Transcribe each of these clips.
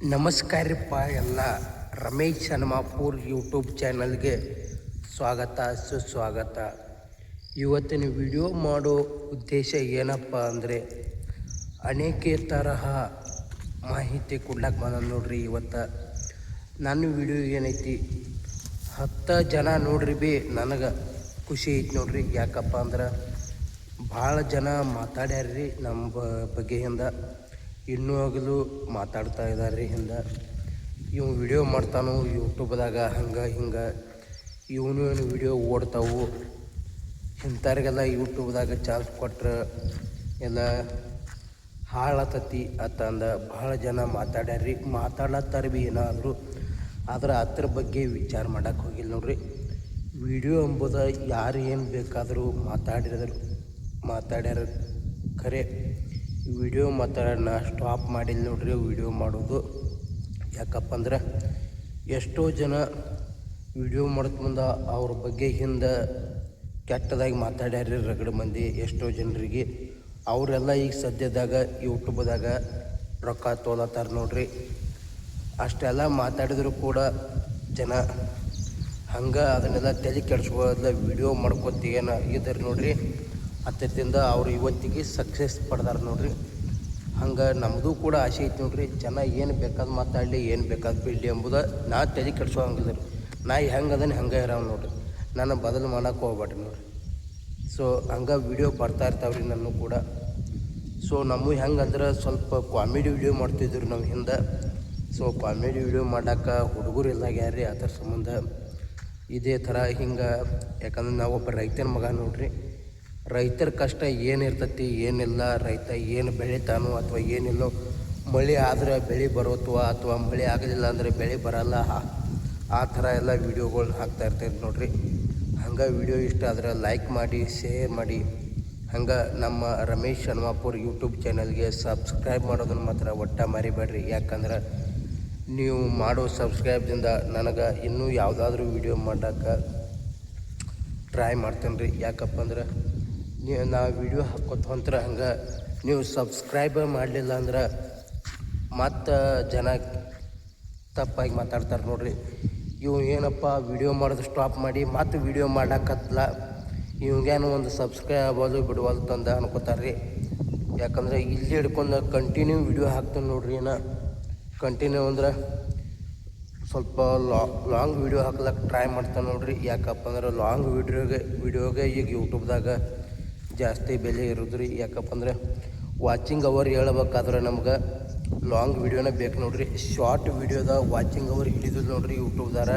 ನಮಸ್ಕಾರಪ್ಪ ಎಲ್ಲ ರಮೇಶ್ ಹನುಮಾಪುರ್ ಯೂಟ್ಯೂಬ್ ಚಾನಲ್ಗೆ ಸ್ವಾಗತ ಸುಸ್ವಾಗತ. ಇವತ್ತಿನ ವಿಡಿಯೋ ಮಾಡೋ ಉದ್ದೇಶ ಏನಪ್ಪ ಅಂದರೆ ಅನೇಕ ತರಹ ಮಾಹಿತಿ ಕೊಡ್ಲಕ್ಕೆ ಬಂದ ನೋಡ್ರಿ. ಇವತ್ತು ನನ್ನ ವಿಡಿಯೋ ಏನೈತಿ 10 ಜನ ನೋಡ್ರಿ ಬಿ ನನಗೆ ಖುಷಿ ಐತಿ ನೋಡ್ರಿ. ಯಾಕಪ್ಪ ಅಂದ್ರೆ ಭಾಳ ಜನ ಮಾತಾಡ್ಯಾರ್ರಿ ನಮ್ಮ ಬಗ್ಗೆಯಿಂದ, ಇನ್ನೂ ಆಗಲು ಮಾತಾಡ್ತಾ ಇದ್ದಾರೆ. ಹಿಂದೆ ಇವು ವಿಡಿಯೋ ಮಾಡ್ತಾನು ಯೂಟ್ಯೂಬ್ದಾಗ ಹಂಗೆ ಹಿಂಗೆ, ಇವನು ಏನು ವಿಡಿಯೋ ಓಡ್ತಾವು, ಇಂಥವ್ರಿಗೆಲ್ಲ ಯೂಟ್ಯೂಬ್ದಾಗ ಚಾನ್ಸ್ ಕೊಟ್ರೆ ಎಲ್ಲ ಹಾಳಾತತಿ ಅಂತಂದ ಭಾಳ ಜನ ಮಾತಾಡ್ಯಾರ್ರಿ. ಮಾತಾಡ್ಲತ್ತಾರ ಭೀ ಏನಾದರೂ, ಆದ್ರೆ ಅದ್ರ ಬಗ್ಗೆ ವಿಚಾರ ಮಾಡೋಕ್ಕೆ ಹೋಗಿಲ್ಲ ನೋಡ್ರಿ. ವಿಡಿಯೋ ಎಂಬುದು ಯಾರು ಏನು ಬೇಕಾದರೂ ಮಾತಾಡ್ಯಾರ ಖರೆ. ವಿಡಿಯೋ ಮಾತಾಡೋಣ ಸ್ಟಾಪ್ ಮಾಡಿಲ್ಲ ನೋಡ್ರಿ ವಿಡಿಯೋ ಮಾಡೋದು. ಯಾಕಪ್ಪ ಅಂದ್ರೆ ಎಷ್ಟೋ ಜನ ವಿಡಿಯೋ ಮಾಡೋದು ಮುಂದೆ ಅವ್ರ ಬಗ್ಗೆ ಹಿಂದೆ ಕೆಟ್ಟದಾಗಿ ಮಾತಾಡ್ಯಾರ ರಗಡ ಮಂದಿ. ಎಷ್ಟೋ ಜನರಿಗೆ ಅವರೆಲ್ಲ ಈಗ ಸದ್ಯದಾಗ ಯೂಟ್ಯೂಬ್ದಾಗ ರೊಕ್ಕ ತೊಗೊಳತ್ತಾರ ನೋಡ್ರಿ. ಅಷ್ಟೆಲ್ಲ ಮಾತಾಡಿದ್ರು ಕೂಡ ಜನ ಹಂಗೆ ಅದನ್ನೆಲ್ಲ ತಲೆ ಕೆಡಿಸ್ಕೊಳ್ಳೋದಿಲ್ಲ, ವಿಡಿಯೋ ಮಾಡ್ಕೊತೀನ ಇದ್ದಾರೆ ನೋಡ್ರಿ. ಅದರಿಂದ ಅವ್ರು ಇವತ್ತಿಗೆ ಸಕ್ಸಸ್ ಪಡ್ದಾರ ನೋಡ್ರಿ. ಹಂಗೆ ನಮ್ಮದು ಕೂಡ ಆಸೆ ಐತಿ ನೋಡ್ರಿ. ಜನ ಏನು ಬೇಕಾದ ಮಾತಾಡಲಿ, ಏನು ಬೇಕಾದ ಬಿಡಲಿ ಎಂಬುದು ನಾ ತಲೆ ಕೆಡಿಸೋಂಗಿಲ್ಲ ರೀ. ನಾ ಹೆಂಗೆ ಅದನ್ನು ಹಂಗೆ ಇರೋವು ನೋಡ್ರಿ, ನಾನು ಬದಲು ಮಾಡೋಕೆ ಹೋಗ್ಬೇಡ್ರಿ ನೋಡ್ರಿ. ಸೊ ಹಂಗೆ ವಿಡಿಯೋ ಬರ್ತಾ ಇರ್ತಾವ್ರಿ ನಾನು ಕೂಡ. ಸೊ ನಮ್ಮ ಹೆಂಗಂದ್ರೆ ಸ್ವಲ್ಪ ಕಾಮಿಡಿ ವಿಡಿಯೋ ಮಾಡ್ತಿದ್ರು ನಾವು ಹಿಂದೆ. ಸೊ ಕಾಮಿಡಿ ವಿಡಿಯೋ ಮಾಡೋಕೆ ಹುಡುಗರು ಇಲ್ಲಾಗ್ಯಾರ್ರಿ. ಅದ್ರ ಸಂಬಂಧ ಇದೇ ಥರ ಹಿಂಗೆ, ಯಾಕಂದ್ರೆ ನಾವೊಬ್ಬ ರೈತನ ಮಗ ನೋಡ್ರಿ. ರೈತರ ಕಷ್ಟ ಏನಿರ್ತತಿ ಏನಿಲ್ಲ, ರೈತ ಏನು ಬೆಳಿತಾನೋ ಅಥವಾ ಏನಿಲ್ಲೋ, ಮಳೆ ಆದರೆ ಬೆಳೆ ಬರೋತ್ವ ಅಥವಾ ಮಳೆ ಆಗಲಿಲ್ಲ ಅಂದರೆ ಬೆಳೆ ಬರಲ್ಲ, ಆ ಥರ ಎಲ್ಲ ವೀಡಿಯೋಗಳ್ನ ಹಾಕ್ತಾಯಿರ್ತಾರೆ ನೋಡ್ರಿ. ಹಂಗೆ ವಿಡಿಯೋ ಇಷ್ಟ ಆದರೆ ಲೈಕ್ ಮಾಡಿ, ಶೇರ್ ಮಾಡಿ. ಹಂಗೆ ನಮ್ಮ ರಮೇಶ್ ಹನುಮಾಪುರ್ ಯೂಟ್ಯೂಬ್ ಚಾನಲ್ಗೆ ಸಬ್ಸ್ಕ್ರೈಬ್ ಮಾಡೋದನ್ನು ಮಾತ್ರ ಒಟ್ಟ ಮರಿಬೇಡ್ರಿ. ಯಾಕಂದ್ರೆ ನೀವು ಮಾಡೋ ಸಬ್ಸ್ಕ್ರೈಬ್ದಿಂದ ನನಗೆ ಇನ್ನೂ ಯಾವುದಾದ್ರೂ ವಿಡಿಯೋ ಮಾಡೋಕ್ಕೆ ಟ್ರೈ ಮಾಡ್ತೇನೆ ರೀ. ಯಾಕಪ್ಪ ಅಂದ್ರೆ ನಾ ವಿಡಿಯೋ ಹಾಕೋತ ಹೊಂತ್ರ ಹಂಗೆ ನೀವು ಸಬ್ಸ್ಕ್ರೈಬ್ ಮಾಡಲಿಲ್ಲ ಅಂದ್ರೆ ಮತ್ತು ಜನ ತಪ್ಪಾಗಿ ಮಾತಾಡ್ತಾರೆ ನೋಡ್ರಿ. ಇವು ಏನಪ್ಪ ವಿಡಿಯೋ ಮಾಡೋದು ಸ್ಟಾಪ್ ಮಾಡಿ ಮತ್ತು ವಿಡಿಯೋ ಮಾಡಾಕತ್ಲ, ಇವಾಗೇನು ಒಂದು ಸಬ್ಸ್ಕ್ರೈಬ್ ಆಗೋದು ಬಿಡುವಲ್ದು ತಂದು ಅನ್ಕೋತಾರೆ ರೀ. ಯಾಕಂದರೆ ಇಲ್ಲಿ ಹಿಡ್ಕೊಂಡು ಕಂಟಿನ್ಯೂ ವಿಡಿಯೋ ಹಾಕ್ತಾನೆ ನೋಡ್ರಿ. ಕಂಟಿನ್ಯೂ ಅಂದ್ರೆ ಸ್ವಲ್ಪ ಲಾಂಗ್ ವಿಡಿಯೋ ಹಾಕ್ಲಕ್ಕೆ ಟ್ರೈ ಮಾಡ್ತಾನೆ ನೋಡ್ರಿ. ಯಾಕಪ್ಪ ಅಂದ್ರೆ ಲಾಂಗ್ ವಿಡಿಯೋಗೆ ಈಗ ಯೂಟ್ಯೂಬ್ದಾಗ ಜಾಸ್ತಿ ಬೆಲೆ ಇರೋದ್ರಿ. ಯಾಕಪ್ಪ ಅಂದ್ರೆ ವಾಚಿಂಗ್ ಅವರ್ ಹೇಳ್ಬೇಕಾದ್ರೆ ನಮ್ಗೆ ಲಾಂಗ್ ವಿಡಿಯೋನೇ ಬೇಕು ನೋಡ್ರಿ. ಶಾರ್ಟ್ ವಿಡಿಯೋದ ವಾಚಿಂಗ್ ಅವರ್ ಹಿಡಿದು ನೋಡ್ರಿ ಯೂಟ್ಯೂಬ್ದಾರ.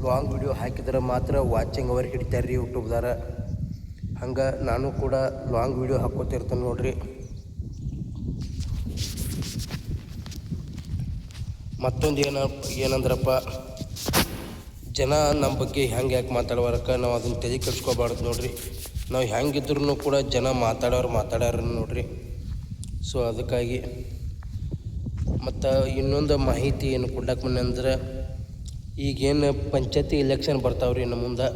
ಲಾಂಗ್ ವಿಡಿಯೋ ಹಾಕಿದ್ರೆ ಮಾತ್ರ ವಾಚಿಂಗ್ ಅವರ್ ಹಿಡಿತಾರೆ ರೀ ಯೂಟ್ಯೂಬ್ದಾರ. ಹಂಗೆ ನಾನು ಕೂಡ ಲಾಂಗ್ ವಿಡಿಯೋ ಹಾಕೋತಿರ್ತೇನೆ ನೋಡ್ರಿ. ಮತ್ತೊಂದು ಏನಂದ್ರಪ್ಪ, ಜನ ನಮ್ಮ ಬಗ್ಗೆ ಹೆಂಗೆ ಯಾಕೆ ಮಾತಾಡೋರಕ್ಕೆ ನಾವು ಅದನ್ನು ತಲೆ ಕೆಡಿಸ್ಕೋಬಾರ್ದು ನೋಡ್ರಿ. ನಾವು ಹೆಂಗಿದ್ರು ಕೂಡ ಜನ ಮಾತಾಡ್ಯಾರ ನೋಡ್ರಿ. ಸೊ ಅದಕ್ಕಾಗಿ ಮತ್ತು ಇನ್ನೊಂದು ಮಾಹಿತಿ ಏನು ಕೊಡ್ಲಕ್ಕೆ ಬನ್ನಿ ಅಂದ್ರೆ, ಈಗೇನು ಪಂಚಾಯತಿ ಎಲೆಕ್ಷನ್ ಬರ್ತಾವ್ರಿ ನಮ್ಮ ಮುಂದೆ.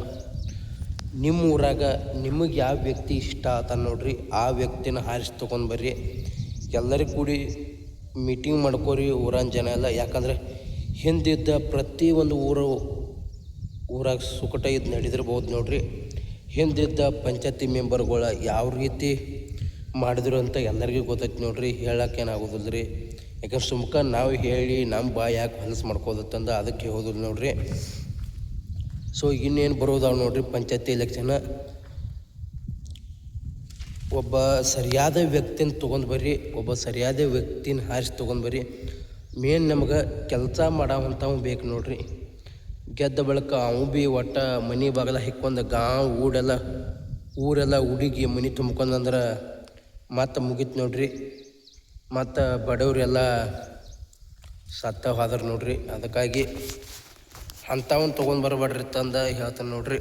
ನಿಮ್ಮ ಊರಾಗ ನಿಮಗೆ ಯಾವ ವ್ಯಕ್ತಿ ಇಷ್ಟ ಆತ ನೋಡ್ರಿ, ಆ ವ್ಯಕ್ತಿನ ಆರಿಸಿ ತೊಗೊಂಡು ಬರ್ರಿ. ಎಲ್ಲರಿಗೂ ಕೂಡಿ ಮೀಟಿಂಗ್ ಮಾಡ್ಕೋರಿ ಊರನ ಜನ ಎಲ್ಲ. ಯಾಕಂದರೆ ಹಿಂದಿದ್ದ ಪ್ರತಿಯೊಂದು ಊರಾಗ ಸುಕಟ ಇದು ನಡೆದಿರ್ಬೋದು ನೋಡ್ರಿ. ಹಿಂದಿದ್ದ ಪಂಚಾಯತಿ ಮೆಂಬರ್ಗಳು ಯಾವ ರೀತಿ ಮಾಡಿದ್ರು ಅಂತ ಎಲ್ಲರಿಗೂ ಗೊತ್ತೈತಿ ನೋಡ್ರಿ. ಹೇಳೋಕ್ಕೇನಾಗೋದಿಲ್ಲ ರೀ. ಯಾಕಂದ್ರೆ ಸುಮ್ಕ ನಾವು ಹೇಳಿ ನಮ್ಮ ಬಾಯಿ ಯಾಕೆ ಹೊಲಸು ಮಾಡ್ಕೋದತ್ತಂದು ಅದಕ್ಕೆ ಹೋದಿಲ್ಲ ನೋಡ್ರಿ. ಸೊ ಇನ್ನೇನು ಬರೋದಾವ ನೋಡ್ರಿ ಪಂಚಾಯತಿ ಎಲೆಕ್ಷನ್. ಒಬ್ಬ ಸರಿಯಾದ ವ್ಯಕ್ತಿನ ತೊಗೊಂಡು ಬರ್ರಿ, ಒಬ್ಬ ಸರಿಯಾದ ವ್ಯಕ್ತಿನ ಆರಿಸಿ ತೊಗೊಂಡು ಬರ್ರಿ. ಮೇನ್ ನಮ್ಗೆ ಕೆಲಸ ಮಾಡೋವಂಥವು ಬೇಕು ನೋಡ್ರಿ. ಗೆದ್ದ ಬಳಿಕ ಅವು ಭೀ ಒಟ್ಟ ಮನೆ ಬಾಗಲ ಹಿಕ್ಕೊಂಡು ಊರೆಲ್ಲ ಹುಡುಗಿ ಮನೆ ತುಂಬ್ಕೊಂಡ್ರೆ ಮತ್ತು ಮುಗೀತು ನೋಡ್ರಿ. ಮತ್ತು ಬಡವರೆಲ್ಲ ಸತ್ತ ಹೋದ್ರೆ ನೋಡ್ರಿ. ಅದಕ್ಕಾಗಿ ಅಂಥವನ್ನ ತೊಗೊಂಡು ಬರಬೇಡ್ರಿ ತಂದು ಹೇಳ್ತಾನೆ ನೋಡ್ರಿ.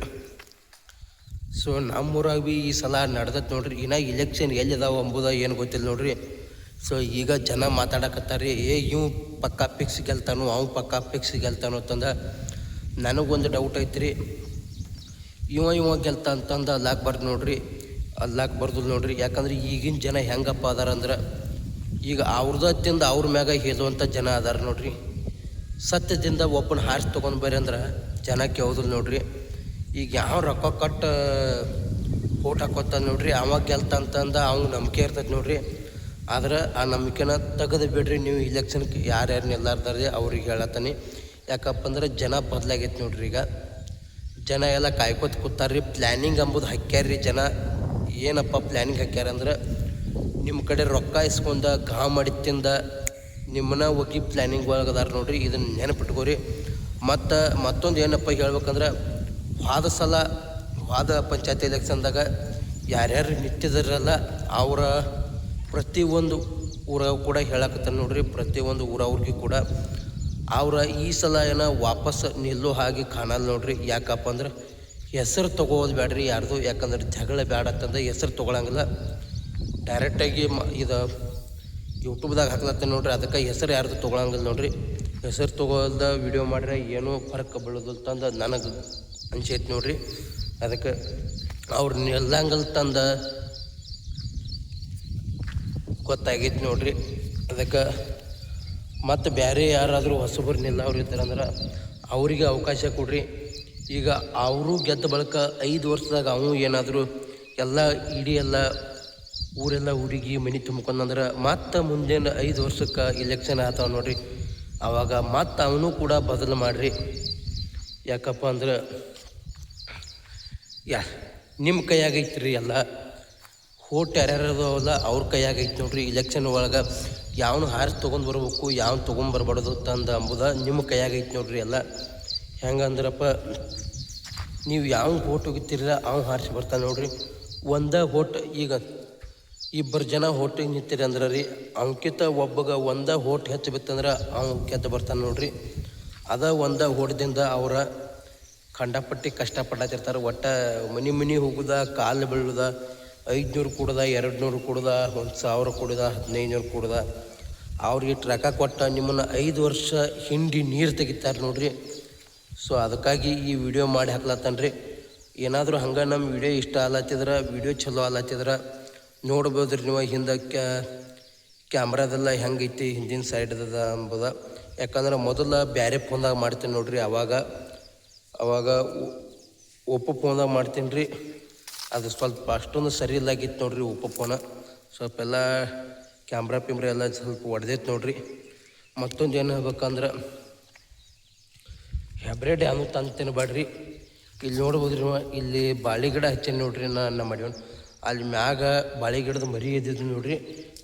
ಸೊ ನಮ್ಮೂರಾಗ ಭೀ ಈ ಸಲ ನಡೆದೈತೆ ನೋಡ್ರಿ. ಇನ್ನು ಇಲೆಕ್ಷನ್ ಎಲ್ಲಿದಾವೆ ಅಂಬುದು ಏನು ಗೊತ್ತಿಲ್ಲ ನೋಡ್ರಿ. ಸೊ ಈಗ ಜನ ಮಾತಾಡಕತ್ತಾರೆ, ಇವು ಪಕ್ಕಾ ಫಿಕ್ಸ್ ಗೆಲ್ತಾನೋ, ಅವು ಪಕ್ಕಾ ಫಿಕ್ಸ್ ಗೆಲ್ತಾನೋ ಅಂತಂದು. ನನಗೊಂದು ಡೌಟ್ ಐತ್ರಿ, ಇವ ಗೆಲ್ತ ಅಂತಂದು ಅಲ್ಲಾಕ್ ಬರ್ದು ನೋಡ್ರಿ. ಅಲ್ಲಾಕ್ ಬರ್ದು ನೋಡ್ರಿ. ಯಾಕಂದ್ರೆ ಈಗಿನ ಜನ ಹೆಂಗಪ್ಪ ಅದಾರ ಅಂದ್ರೆ ಈಗ ಅವ್ರದ ತಿಂದು ಅವ್ರ ಮ್ಯಾಗ ಹೇಳುವಂಥ ಜನ ಅದಾರ ನೋಡ್ರಿ. ಸತ್ಯದಿಂದ ಒಬ್ಬನ ಹಾರಿಸಿ ತೊಗೊಂಡು ಬರ್ರಿ ಅಂದ್ರೆ ಜನ ಕೇಳೋದಿಲ್ಲ ನೋಡ್ರಿ. ಈಗ ಯಾವ ರೊಕ್ಕ ಕೊಟ್ಟು ಓಟ್ ಹಾಕೋತಾನೆ ನೋಡ್ರಿ, ಅವಾಗ ಗೆಲ್ತಂತಂದು ಅವ್ನಿಗೆ ನಂಬಿಕೆ ಇರ್ತೈತೆ ನೋಡ್ರಿ. ಆದ್ರೆ ಆ ನಂಬಿಕೆನ ತೆಗೆದು ಬಿಡ್ರಿ ನೀವು. ಇಲೆಕ್ಷನ್ಗೆ ಯಾರ್ಯಾರು ನಿಲ್ಲಾರ್ದಾರೆ ಅವ್ರಿಗೆ ಹೇಳತ್ತಾನೆ. ಯಾಕಪ್ಪ ಅಂದ್ರೆ ಜನ ಬದಲಾಗೈತೆ ನೋಡ್ರಿ. ಈಗ ಜನ ಎಲ್ಲ ಕಾಯ್ಕೋತ ಕೂತಾರ್ರಿ. ಪ್ಲ್ಯಾನಿಂಗ್ ಅಂಬುದು ಹಾಕ್ಯಾರ್ರಿ ಜನ. ಏನಪ್ಪ ಪ್ಲ್ಯಾನಿಂಗ್ ಹಾಕ್ಯಾರಂದ್ರೆ ನಿಮ್ಮ ಕಡೆ ರೊಕ್ಕ ಇಸ್ಕೊಂಡ ಗಾ ಮಾಡಿ ತಿಂದ ನಿಮ್ಮನ್ನ ಹೋಗಿ ಪ್ಲ್ಯಾನಿಂಗ್ ಒಳಗದಾರ ನೋಡ್ರಿ. ಇದನ್ನು ನೆನಪಿಟ್ಕೋರಿ. ಮತ್ತೊಂದು ಏನಪ್ಪ ಹೇಳ್ಬೇಕಂದ್ರೆ ವಾದ ಪಂಚಾಯತಿ ಎಲೆಕ್ಷನ್ದಾಗ ಯಾರ್ಯಾರು ನಿಂತಿದಾರಲ್ಲ ಅವರ ಪ್ರತಿಯೊಂದು ಊರಾಗ ಕೂಡ ಹೇಳಕತ್ತಾನೆ ನೋಡ್ರಿ. ಪ್ರತಿಯೊಂದು ಊರವ್ರಿಗೆ ಕೂಡ ಈ ಸಲ ಏನೋ ವಾಪಸ್ ನಿಲ್ಲೋ ಹಾಗೆ ಕಾಣಲ್ಲ ನೋಡ್ರಿ. ಯಾಕಪ್ಪ ಅಂದ್ರೆ ಹೆಸರು ತೊಗೋದು ಬೇಡ್ರಿ ಯಾರ್ದು. ಯಾಕಂದ್ರೆ ಜಗಳ ಬೇಡ ಅಂತಂದ್ರೆ ಹೆಸರು ತೊಗೊಳಂಗಿಲ್ಲ. ಡೈರೆಕ್ಟಾಗಿ ಇದು ಯೂಟ್ಯೂಬ್ದಾಗ ಹಾಕ್ಲತ್ತೇನೆ ನೋಡ್ರಿ. ಅದಕ್ಕೆ ಹೆಸರು ಯಾರ್ದು ತೊಗೊಳಂಗಿಲ್ಲ ನೋಡ್ರಿ. ಹೆಸರು ತೊಗೊಳ್ದ ವಿಡಿಯೋ ಮಾಡಿದ್ರೆ ಏನೂ ಫರಕ್ ಬೀಳೋದಿಲ್ಲ ತಂದು ನನಗೆ ಅನ್ಸೈತೆ ನೋಡ್ರಿ. ಅದಕ್ಕೆ ಅವ್ರು ನಿಲ್ಲಂಗಲ್ ತಂದು ಗೊತ್ತಾಗೈತಿ ನೋಡ್ರಿ. ಅದಕ್ಕೆ ಮತ್ತು ಬೇರೆ ಯಾರಾದರೂ ಹೊಸಬರು ನಿಲ್ಲವ್ರು ಇದ್ದಾರಂದ್ರೆ ಅವರಿಗೆ ಅವಕಾಶ ಕೊಡ್ರಿ. ಈಗ ಅವರು ಗೆದ್ದ ಬಳಿಕ 5 ವರ್ಷದಾಗ ಅವನು ಏನಾದರೂ ಇಡೀ ಊರೆಲ್ಲ ಊರಿಗೆ ಮನೆ ತುಂಬ್ಕೊಂಡ್ರೆ ಮತ್ತು ಮುಂದಿನ 5 ವರ್ಷಕ್ಕೆ ಇಲೆಕ್ಷನ್ ಆಗ್ತಾವೆ ನೋಡ್ರಿ. ಆವಾಗ ಮತ್ತು ಅವನು ಕೂಡ ಬದಲು ಮಾಡಿರಿ. ಯಾಕಪ್ಪ ಅಂದ್ರೆ ನಿಮ್ಮ ಕೈಯಾಗೈತಿ ರೀ ಎಲ್ಲ. ಓಟ್ ಯಾರ್ಯಾರದವಲ್ಲ ಅವ್ರ ಕೈಯಾಗೈತಿ ನೋಡ್ರಿ. ಇಲೆಕ್ಷನ್ ಒಳಗೆ ಯಾವನು ಹಾರಿಸಿ ತೊಗೊಂಡು ಬರ್ಬೇಕು, ಯಾವನು ತೊಗೊಂಬರ್ಬಾರ್ದು ತಂದು ಅಂಬುದ ನಿಮ್ಮ ಕೈಯಾಗೈತಿ ನೋಡ್ರಿ ಎಲ್ಲ. ಹೆಂಗಂದ್ರಪ್ಪ ನೀವು ಯಾವ ಓಟ್ ಹೋಗಿತ್ತೀರ ಅವ್ನು ಹಾರಿಸಿ ಬರ್ತಾನೆ ನೋಡ್ರಿ. ಓಟ್ ಈಗ 2 ಜನ ಓಟಿಗೆ ನಿಂತೀರಿ ಅಂದ್ರೆ ರೀ ಅವಕ್ಕಿಂತ ಒಬ್ಬಗೆ ಓಟ್ ಹೆಚ್ಚು ಬಿತ್ತಂದ್ರೆ ಅವ್ನು ಗೆದ್ದು ಬರ್ತಾನೆ ನೋಡ್ರಿ. ಓಟ್ದಿಂದ ಅವರ ಕಂಡಪಟ್ಟಿ ಕಷ್ಟಪಡತ್ತಿರ್ತಾರೆ. ಒಟ್ಟು ಮನೆ ಹೋಗುದ, ಕಾಲು ಬೀಳುದ, 500 ಕೊಡುದ, 200 ಕೊಡುದ, 1000 ಕೊಡುದ, 1500 ಕೊಡುದ. ಅವ್ರಿಗೆ ರೊಕ್ಕ ಕೊಟ್ಟ ನಿಮ್ಮನ್ನು 5 ವರ್ಷ ಹಿಂಡಿ ನೀರು ತೆಗಿತಾರೆ ನೋಡ್ರಿ. ಸೊ ಅದಕ್ಕಾಗಿ ಈ ವಿಡಿಯೋ ಮಾಡಿ ಹಾಕ್ಲತ್ತಾನ್ರಿ. ಏನಾದರೂ ಹಂಗೆ ನಮ್ಮ ವಿಡಿಯೋ ಇಷ್ಟ ಆಲತ್ತಿದ್ರೆ, ವಿಡಿಯೋ ಚಲೋ ಆಲತ್ತಿದ್ರೆ ನೋಡ್ಬೋದ್ರಿ ನೀವು. ಹಿಂದೆ ಕ್ಯಾಮ್ರಾದೆಲ್ಲ ಹೆಂಗೈತಿ, ಹಿಂದಿನ ಸೈಡ್ದ ಅಂಬುದ. ಯಾಕಂದ್ರೆ ಮೊದಲು ಬೇರೆ ಫೋನ್ದಾಗ ಮಾಡ್ತೀನಿ ನೋಡ್ರಿ. ಅವಾಗ ಒಪ್ಪೋ ಫೋನ್ದಾಗ ಮಾಡ್ತೀನಿ ರೀ. ಅದು ಸ್ವಲ್ಪ ಅಷ್ಟೊಂದು ಸರಿ ಇಲ್ಲಾಗಿತ್ತು ನೋಡ್ರಿ ಒಪ್ಪೋ ಫೋನ. ಸ್ವಲ್ಪ ಎಲ್ಲ ಕ್ಯಾಮ್ರಾ ಎಲ್ಲ ಸ್ವಲ್ಪ ಹೊಡೆದೈತೆ ನೋಡ್ರಿ. ಮತ್ತೊಂದು ಏನು ಹೇಳ್ಬೇಕಂದ್ರೆ ಹ್ಯಾಬ್ರೇಡ್ ಯಾವ ತಂದು ತಿನ್ಬೇಡ್ರಿ. ಇಲ್ಲಿ ನೋಡ್ಬೋದ್ರಿ ನೀವು, ಇಲ್ಲಿ ಬಾಳೆ ಗಿಡ ಹಚ್ಚೇನಿ ನೋಡ್ರಿ. ನಮ್ಮ ಮಾಡ್ಯವನು ಅಲ್ಲಿ ಮ್ಯಾಗ ಬಾಳೆ ಗಿಡದ ಮರಿ ಎದ್ದಿದ್ದು ನೋಡ್ರಿ.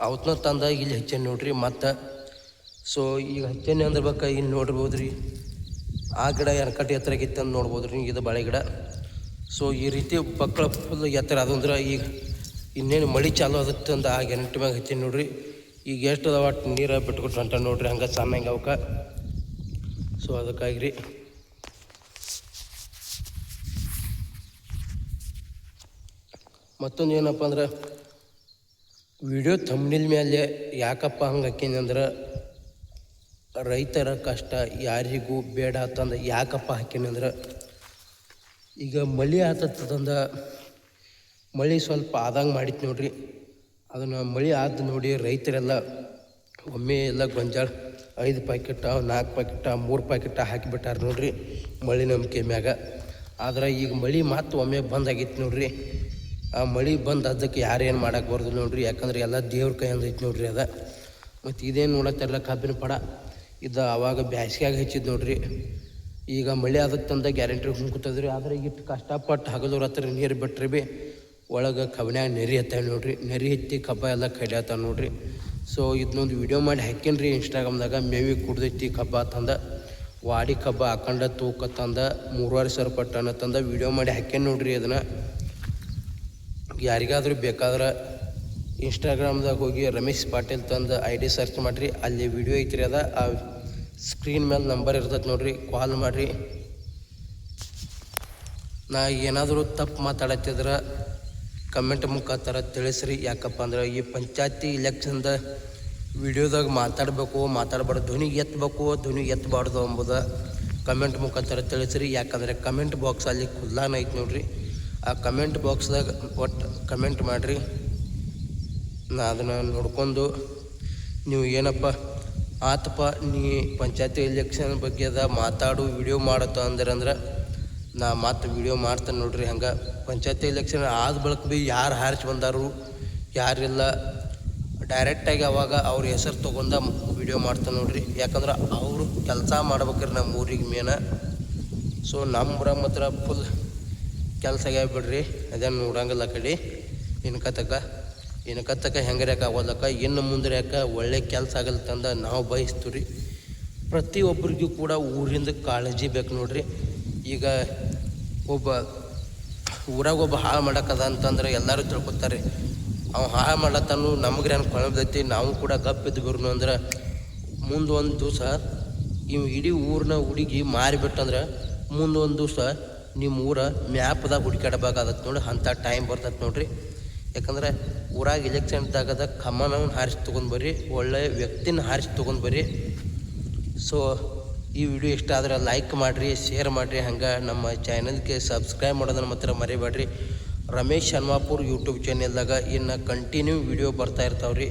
ಅವತ್ತನ್ನ ತಂದ ಇಲ್ಲಿ ಹಚ್ಚೇನಿ ನೋಡ್ರಿ. ಮತ್ತು ಸೊ ಈಗ ಹಚ್ಚೇನಿ ಅಂದಿರ್ಬೇಕು. ಇಲ್ಲಿ ನೋಡ್ಬೋದ್ರಿ ಆ ಗಿಡ ಎನಕಟ್ಟು ಎತ್ತರಾಗಿತ್ತು ಅಂತ ನೋಡ್ಬೋದ್ರಿ. ಇದು ಬಾಳೆ ಗಿಡ. ಸೊ ಈ ರೀತಿ ಮಕ್ಕಳ ಫುಲ್ ಎತ್ತರ ಅದಂದ್ರೆ ಈಗ ಇನ್ನೇನು ಮಳೆ ಚಾಲು ಆದತ್ತೆ ಅಂದ ಆ ಗ್ಯಾರಂಟಿ ಮ್ಯಾಗ ಹಚ್ಚೀನಿ ನೋಡ್ರಿ. ಈಗ ಎಷ್ಟು ಅದಾವ ಒಟ್ಟು ನೀರು ಬಿಟ್ಕೊಟ್ರು ಹೊಂಟ ನೋಡ್ರಿ. ಹಂಗೆ ಸಣ್ಣಂಗೆ ಅವಕ್ಕೆ. ಸೊ ಅದಕ್ಕಾಗಿ ರೀ ಮತ್ತೊಂದು ಏನಪ್ಪ ಅಂದ್ರೆ ವಿಡಿಯೋ ಥಂಬ್ನೇಲ್ ಮೇಲೆ ಯಾಕಪ್ಪ ಹಂಗೆ ಹಾಕೀನಿ ಅಂದ್ರೆ ರೈತರ ಕಷ್ಟ ಯಾರಿಗೂ ಬೇಡ ಅಂತಂದು ಯಾಕಪ್ಪ ಹಾಕೀನಿ ಅಂದ್ರೆ ಈಗ ಮಳೆ ಆತತ್ತಂದ ಮಳೆ ಸ್ವಲ್ಪ ಆದಂಗೆ ಮಾಡಿತ್ತು ನೋಡ್ರಿ. ಅದನ್ನು ಮಳೆ ಆದ ನೋಡಿ ರೈತರೆಲ್ಲ ಒಮ್ಮೆ ಎಲ್ಲ ಗೊಂಜಾಳ 5 ಪ್ಯಾಕೆಟ್ 4 ಪ್ಯಾಕೆಟ್ 3 ಪ್ಯಾಕೆಟ್ ಹಾಕಿಬಿಟ್ಟಾರೆ ನೋಡ್ರಿ ಮಳೆ ನಂಬಿಕೆ ಮ್ಯಾಗ. ಆದ್ರೆ ಈಗ ಮಳೆ ಮತ್ತು ಒಮ್ಮೆ ಬಂದಾಗಿತ್ತು ನೋಡ್ರಿ. ಆ ಮಳೆ ಬಂದು ಅದಕ್ಕೆ ಯಾರೇನು ಮಾಡೋಕ್ಕೆ ಬರೋದಿಲ್ಲ ನೋಡ್ರಿ. ಯಾಕಂದ್ರೆ ಎಲ್ಲ ದೇವ್ರ ಕೈ ಅಂದೈತಿ ನೋಡ್ರಿ ಅದ. ಮತ್ತು ಇದೇನು ನೋಡತ್ತಾರಲ್ಲ ಕಬ್ಬಿನ ಪಡ ಇದು ಅವಾಗ ಬ್ಯಾಸ್ಗ್ಯಾಗ ಹಚ್ಚಿದ್ದು ನೋಡ್ರಿ. ಈಗ ಮಳೆ ಆದತ್ತಂದ ಗ್ಯಾರಂಟಿ ಹುಂಕುತ್ತದ್ರಿ. ಆದರೆ ಇಟ್ಟು ಕಷ್ಟಪಟ್ಟು ಹಗಲೂರ ಹತ್ರ ನೀರು ಬಿಟ್ರಿ ಭೀ ಒಳಗೆ ಕಬ್ಬಿನ್ಯಾಗ ನೆರಿ ಹತ್ತಾವ ನೋಡ್ರಿ. ನೆರಿ ಹತ್ತಿ ಕಬ್ಬ ಎಲ್ಲ ಕಡಿಯತ್ತಾವ ನೋಡ್ರಿ. ಸೊ ಇದನ್ನೊಂದು ವಿಡಿಯೋ ಮಾಡಿ ಹಾಕೇನ್ರಿ ಇನ್ಸ್ಟಾಗ್ರಾಮ್ದಾಗ. ಮೇವಿ ಕುಡ್ದೈತಿ ಕಬ್ಬ ತಂದ ವಾಡಿ ಕಬ್ಬ ಹಾಕೊಂಡ ತೂಕ ತಂದ 3500 ರೂಪಾಯಿ ಟನ್ ತಂದ ವಿಡಿಯೋ ಮಾಡಿ ಹಾಕೇನು ನೋಡ್ರಿ. ಅದನ್ನು ಯಾರಿಗಾದ್ರೂ ಬೇಕಾದ್ರೆ ಇನ್ಸ್ಟಾಗ್ರಾಮ್ದಾಗ ಹೋಗಿ ರಮೇಶ್ ಪಾಟೀಲ್ ತಂದು ID ಸರ್ಚ್ ಮಾಡಿರಿ. ಅಲ್ಲಿ ವಿಡಿಯೋ ಐತ್ರಿ. ಅದ ಆ ಸ್ಕ್ರೀನ್ ಮೇಲೆ ನಂಬರ್ ಇರ್ತೈತೆ ನೋಡ್ರಿ. ಕಾಲ್ ಮಾಡಿರಿ. ನಾ ಏನಾದರೂ ತಪ್ಪು ಮಾತಾಡತ್ತಿದ್ರೆ ಕಮೆಂಟ್ ಮುಖಾಂತರ ತಿಳಿಸ್ರಿ. ಯಾಕಪ್ಪ ಅಂದ್ರೆ ಈ ಪಂಚಾಯತಿ ಇಲೆಕ್ಷನ್ದ ವಿಡಿಯೋದಾಗ ಮಾತಾಡಬಾರ್ದು, ಧ್ವನಿ ಎತ್ತಬಾರ್ದು ಎಂಬುದು ಕಮೆಂಟ್ ಮುಖಾಂತರ ತಿಳಿಸ್ರಿ. ಯಾಕಂದರೆ ಕಮೆಂಟ್ ಬಾಕ್ಸ್ ಅಲ್ಲಿ ಖುಲ್ಲಾನ ಐತೆ ನೋಡ್ರಿ. ಆ ಕಮೆಂಟ್ ಬಾಕ್ಸ್ದಾಗ ಒಟ್ಟು ಕಮೆಂಟ್ ಮಾಡಿರಿ. ನಾ ಅದನ್ನು ನೋಡ್ಕೊಂಡು ನೀವು ಏನಪ್ಪ ಆತಪ್ಪ ನೀ ಪಂಚಾಯತಿ ಎಲೆಕ್ಷನ್ ಬಗ್ಗೆ ಅದ ಮಾತಾಡು ವಿಡಿಯೋ ಮಾಡತ್ತ ಅಂದ್ರೆ ನಾ ಮತ್ತು ವಿಡಿಯೋ ಮಾಡ್ತಾನೆ ನೋಡ್ರಿ. ಹಂಗೆ ಪಂಚಾಯತಿ ಎಲೆಕ್ಷನ್ ಆದ ಬಳಿಕ ಭೀ ಯಾರು ಹಾರಿಸಿ ಬಂದಾರು ಯಾರಿಲ್ಲ ಡೈರೆಕ್ಟಾಗಿ ಅವಾಗ ಅವ್ರ ಹೆಸರು ತೊಗೊಂಡ ವಿಡಿಯೋ ಮಾಡ್ತಾನೆ ನೋಡ್ರಿ. ಯಾಕಂದ್ರೆ ಅವರು ಕೆಲಸ ಮಾಡ್ಬೇಕ್ರಿ ನಮ್ಮ ಊರಿಗೆ ಮೇನ. ಸೊ ನಮ್ಮ ಮಾತ್ರ ಫುಲ್ ಕೆಲಸ ಆಗ್ಯಾಬಿಡ್ರಿ, ಅದೇನು ನೋಡಂಗಿಲ್ಲ ಕಡೆ ಇನ್ಕತ್ತಕ ಹೆಂಗೆ ಯಾಕೆ ಆಗೋದಕ್ಕ ಇನ್ನು ಮುಂದೆ ಯಾಕೆ ಒಳ್ಳೆ ಕೆಲಸ ಆಗಲ್ತಂದ ನಾವು ಬಯಸ್ತೀವಿ ರೀ. ಪ್ರತಿಯೊಬ್ಬರಿಗೂ ಕೂಡ ಊರಿಂದ ಕಾಳಜಿ ಬೇಕು ನೋಡ್ರಿ. ಈಗ ಊರಾಗ ಒಬ್ಬ ಹಾಳು ಮಾಡಕ್ಕದ ಅಂತಂದ್ರೆ ಎಲ್ಲರೂ ತಿಳ್ಕೊತಾರೆ, ಅವ ಹಾಳು ಮಾಡತ್ತಾನು ನಮ್ಗೆ ಏನು ಕೊಳದೈತಿ ನಾವು ಕೂಡ ಗಪ್ಪಿದ್ದು ಬಿರ್ನು ಅಂದ್ರೆ ಮುಂದೆ ಒಂದು ದಿವಸ ಇವು ಇಡೀ ಊರನ್ನ ಹುಡುಗಿ ಮಾರಿಬಿಟ್ಟಂದ್ರೆ ಮುಂದೆ ಒಂದು ದಿವಸ ನಿಮ್ಮ ಊರ ಮ್ಯಾಪ್ದಾಗ ಹುಡುಕಾಡಬೇಕಾಗತ್ತೆ ನೋಡಿ. ಅಂಥ ಟೈಮ್ ಬರ್ತೈತೆ ನೋಡ್ರಿ. ಯಾಕಂದ್ರೆ ಊರಾಗ ಎಲೆಕ್ಷನ್ದಾಗದ ಕಮ್ಮನವನ್ನ ಹಾರಿಸಿ ತೊಗೊಂಡು ಬರ್ರಿ, ಒಳ್ಳೆಯ ವ್ಯಕ್ತಿನ ಹಾರಿಸಿ ತೊಗೊಂಡು ಬರ್ರಿ. ಸೊ ಈ ವಿಡಿಯೋ ಇಷ್ಟ ಆದ್ರೆ ಲೈಕ್ ಮಾಡಿರಿ, ಶೇರ್ ಮಾಡಿರಿ, ಹಂಗೆ ನಮ್ಮ ಚಾನಲ್ಗೆ ಸಬ್ಸ್ಕ್ರೈಬ್ ಮಾಡೋದನ್ನು ಮಾತ್ರ ಮರಿಬೇಡ್ರಿ. ರಮೇಶ್ ಹನುಮಾಪುರ್ ಯೂಟ್ಯೂಬ್ ಚಾನೆಲ್ದಾಗ ಇನ್ನು ಕಂಟಿನ್ಯೂ ವಿಡಿಯೋ ಬರ್ತಾ ಇರ್ತಾವ್ರಿ.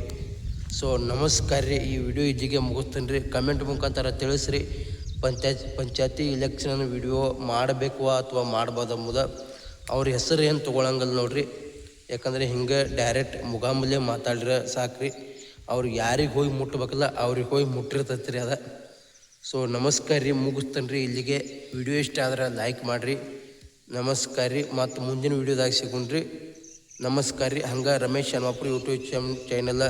ಸೊ ನಮಸ್ಕಾರ ರೀ. ಈ ವಿಡಿಯೋ ಇಲ್ಲಿಗೆ ಮುಗಿಸ್ತೀನಿ ರೀ. ಕಮೆಂಟ್ ಮುಖಾಂತರ ತಿಳಿಸ್ರಿ ಪಂಚಾಯತಿ ಎಲೆಕ್ಷನ್ ವಿಡಿಯೋ ಮಾಡಬೇಕು ಅಥವಾ ಮಾಡ್ಬೋದು ಎಂಬುದು. ಅವ್ರ ಹೆಸರು ಏನು ತೊಗೊಳಂಗಲ್ಲ ನೋಡ್ರಿ. ಯಾಕಂದರೆ ಹಿಂಗೆ ಡೈರೆಕ್ಟ್ ಮುಗಾಮೂಲೆ ಮಾತಾಡ್ರೆ ಸಾಕ್ರಿ. ಅವ್ರಿಗೆ ಯಾರಿಗೆ ಹೋಗಿ ಮುಟ್ಬೇಕಲ್ಲ ಅವ್ರಿಗೆ ಹೋಗಿ ಮುಟ್ಟಿರ್ತೈತೆ ರೀ ಅದ. ಸೊ ನಮಸ್ಕಾರ ರೀ, ಮುಗಿಸ್ತೇನೆ ರೀ ಇಲ್ಲಿಗೆ. ವಿಡಿಯೋ ಇಷ್ಟ ಆದ್ರೆ ಲೈಕ್ ಮಾಡಿರಿ. ನಮಸ್ಕಾರ ರೀ, ಮತ್ತು ಮುಂದಿನ ವಿಡಿಯೋದಾಗ ಸಿಗೋಣ್ರಿ. ನಮಸ್ಕಾರ ರೀ. ಹಂಗೆ Ramesh Hanumapura YouTube channel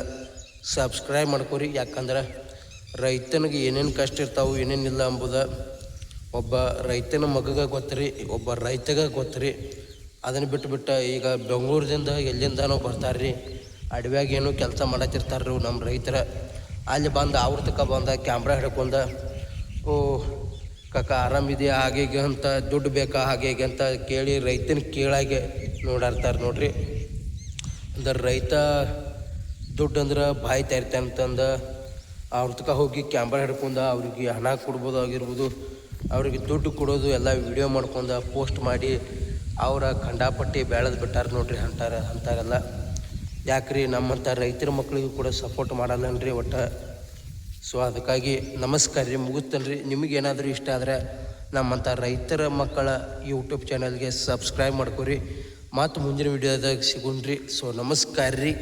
subscribe ಮಾಡ್ಕೊರಿ. ಯಾಕಂದ್ರೆ ರೈತನಿಗೆ ಏನೇನು ಕಷ್ಟ ಇರ್ತಾವೆ ಏನೇನಿಲ್ಲ ಅಂಬುದು ಒಬ್ಬ ರೈತನ ಮಗಗೆ ಗೊತ್ತರಿ, ಒಬ್ಬ ರೈತಗೆ ಗೊತ್ತರಿ. ಅದನ್ನು ಬಿಟ್ಟು ಈಗ ಬೆಂಗಳೂರಿಂದ ಎಲ್ಲಿಂದನೋ ಬರ್ತಾರೆ ರೀ, ಅಡವ್ಯಾಗ ಏನೋ ಕೆಲಸ ಮಾಡತ್ತಿರ್ತಾರೆ ರೀ ನಮ್ಮ ರೈತರ. ಅಲ್ಲಿ ಬಂದು ಅವ್ರ ತಕ ಬಂದ ಕ್ಯಾಮ್ರಾ ಹಿಡ್ಕೊಂಡ ಓ ಕಾಕ ಆರಾಮಿದೆಯಾ ಹಾಗೆ ಹೀಗೆ ಅಂತ, ದುಡ್ಡು ಬೇಕಾ ಹಾಗೆ ಹೀಗೆ ಅಂತ ಕೇಳಿ ರೈತನ ಕೀಳಾಗೆ ನೋಡಾಡ್ತಾರೆ ನೋಡ್ರಿ. ಅಂದ್ರೆ ರೈತ ದುಡ್ಡು ಅಂದ್ರೆ ಬಾಯಿ ತರಿತಾನೆ ಅಂತಂದು ಅವ್ರ ತಕ ಹೋಗಿ ಕ್ಯಾಮ್ರಾ ಹಿಡ್ಕೊಂಡು ಅವ್ರಿಗೆ ಹಣ ಕೊಡ್ಬೋದು ಆಗಿರ್ಬೋದು, ಅವ್ರಿಗೆ ದುಡ್ಡು ಕೊಡೋದು ಎಲ್ಲ ವಿಡಿಯೋ ಮಾಡ್ಕೊಂಡು ಪೋಸ್ಟ್ ಮಾಡಿ ಅವರ ಖಂಡಾಪಟ್ಟಿ ಬೆಳೆದು ಬಿಟ್ಟಾರೆ ನೋಡ್ರಿ. ಅಂತಾರೆಲ್ಲ ಯಾಕ್ರಿ ನಮ್ಮಂಥ ರೈತರ ಮಕ್ಕಳಿಗೂ ಕೂಡ ಸಪೋರ್ಟ್ ಮಾಡಲ್ಲನ್ರಿ ಒಟ್ಟು. ಸೊ ಅದಕ್ಕಾಗಿ ನಮಸ್ಕಾರ ರೀ, ಮುಗಿಸ್ತೇನೆ ರೀ. ನಿಮಗೇನಾದರೂ ಇಷ್ಟ ಆದರೆ ನಮ್ಮಂಥ ರೈತರ ಮಕ್ಕಳ ಯೂಟ್ಯೂಬ್ ಚಾನಲ್ಗೆ ಸಬ್ಸ್ಕ್ರೈಬ್ ಮಾಡ್ಕೊರಿ. ಮತ್ತು ಮುಂದಿನ ವಿಡಿಯೋದಾಗ ಸಿಗೋಣ್ರಿ. ಸೊ ನಮಸ್ಕಾರ ರೀ.